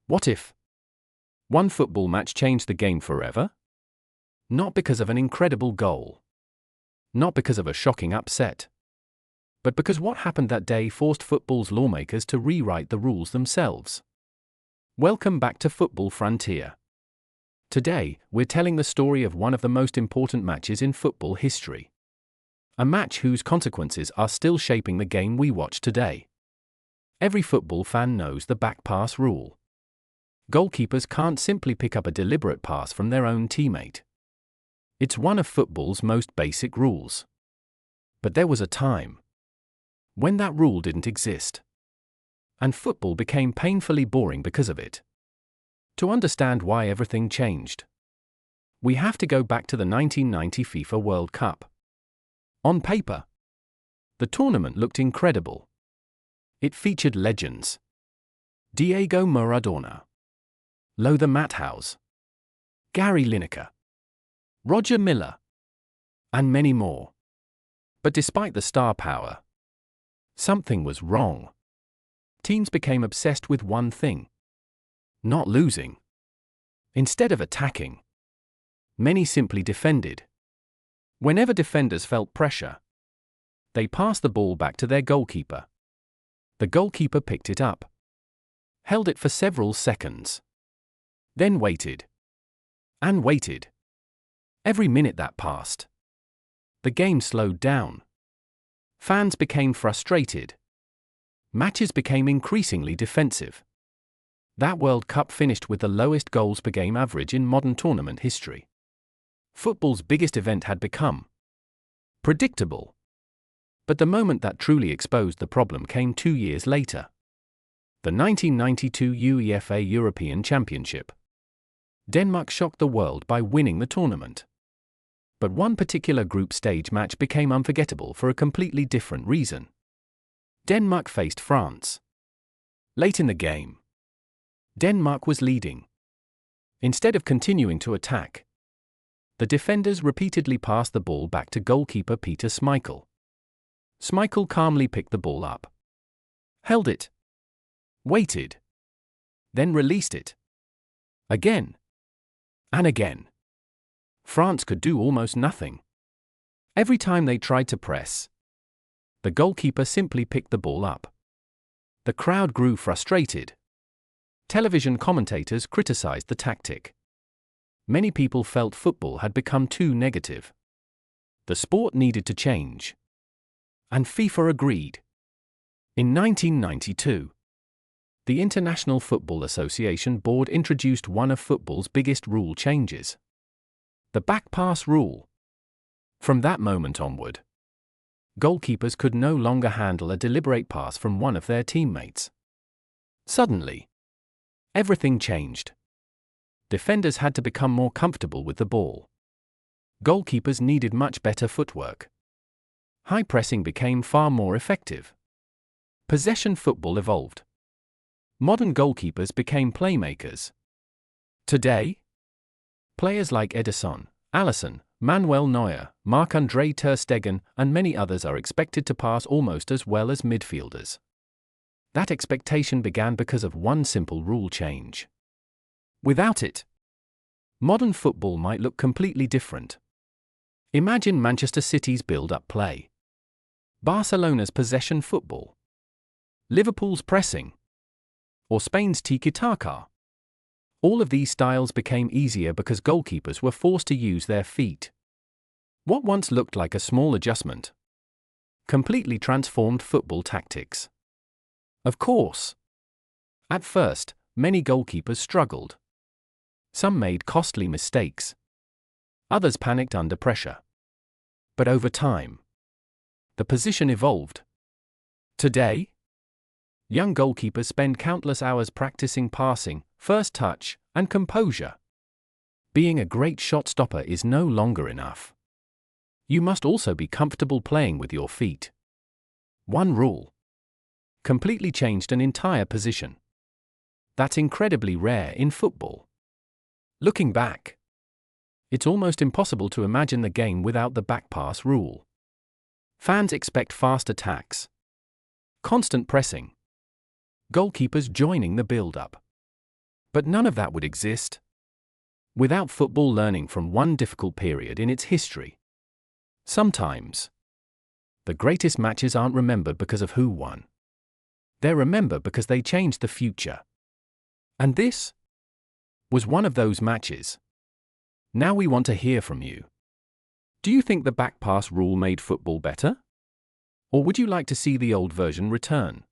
What if one football match changed the game forever? Not because of an incredible goal. Not because of a shocking upset. But because what happened that day forced football's lawmakers to rewrite the rules themselves. Welcome back to Football Frontier. Today, we're telling the story of one of the most important matches in football history. A match whose consequences are still shaping the game we watch today. Every football fan knows the back pass rule. Goalkeepers can't simply pick up a deliberate pass from their own teammate. It's one of football's most basic rules. But there was a time when that rule didn't exist. And football became painfully boring because of it. To understand why everything changed, we have to go back to the 1990 FIFA World Cup. On paper, the tournament looked incredible. It featured legends: Diego Maradona, Lothar Matthaus, Gary Lineker, Roger Miller, and many more. But despite the star power, something was wrong. Teams became obsessed with one thing: not losing. Instead of attacking, many simply defended. Whenever defenders felt pressure, they passed the ball back to their goalkeeper. The goalkeeper picked it up, held it for several seconds, then waited. And waited. Every minute that passed, the game slowed down. Fans became frustrated. Matches became increasingly defensive. That World Cup finished with the lowest goals per game average in modern tournament history. Football's biggest event had become predictable. But the moment that truly exposed the problem came 2 years later. The 1992 UEFA European Championship. Denmark shocked the world by winning the tournament. But one particular group stage match became unforgettable for a completely different reason. Denmark faced France. Late in the game, Denmark was leading. Instead of continuing to attack, the defenders repeatedly passed the ball back to goalkeeper Peter Schmeichel. Schmeichel calmly picked the ball up, held it, waited, then released it. Again. And again. France could do almost nothing. Every time they tried to press, the goalkeeper simply picked the ball up. The crowd grew frustrated. Television commentators criticized the tactic. Many people felt football had become too negative. The sport needed to change. And FIFA agreed. In 1992, the International Football Association Board introduced one of football's biggest rule changes: the back pass rule. From that moment onward, goalkeepers could no longer handle a deliberate pass from one of their teammates. Suddenly, everything changed. Defenders had to become more comfortable with the ball. Goalkeepers needed much better footwork. High pressing became far more effective. Possession football evolved. Modern goalkeepers became playmakers. Today, players like Ederson, Alisson, Manuel Neuer, Marc-André ter Stegen, and many others are expected to pass almost as well as midfielders. That expectation began because of one simple rule change. Without it, modern football might look completely different. Imagine Manchester City's build-up play, Barcelona's possession football, Liverpool's pressing, or Spain's tiki-taka. All of these styles became easier because goalkeepers were forced to use their feet. What once looked like a small adjustment completely transformed football tactics. Of course, at first, many goalkeepers struggled. Some made costly mistakes. Others panicked under pressure. But over time, the position evolved. Today, young goalkeepers spend countless hours practicing passing, first touch, and composure. Being a great shot stopper is no longer enough. You must also be comfortable playing with your feet. One rule completely changed an entire position. That's incredibly rare in football. Looking back, it's almost impossible to imagine the game without the back pass rule. Fans expect fast attacks, constant pressing, goalkeepers joining the build-up. But none of that would exist without football learning from one difficult period in its history. Sometimes, the greatest matches aren't remembered because of who won. They're remembered because they changed the future. And this was one of those matches. Now we want to hear from you. Do you think the back pass rule made football better? Or would you like to see the old version return?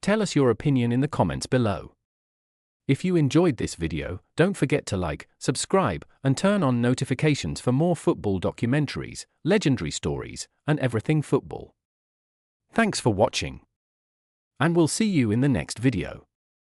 Tell us your opinion in the comments below. If you enjoyed this video, don't forget to like, subscribe, and turn on notifications for more football documentaries, legendary stories, and everything football. Thanks for watching. And we'll see you in the next video.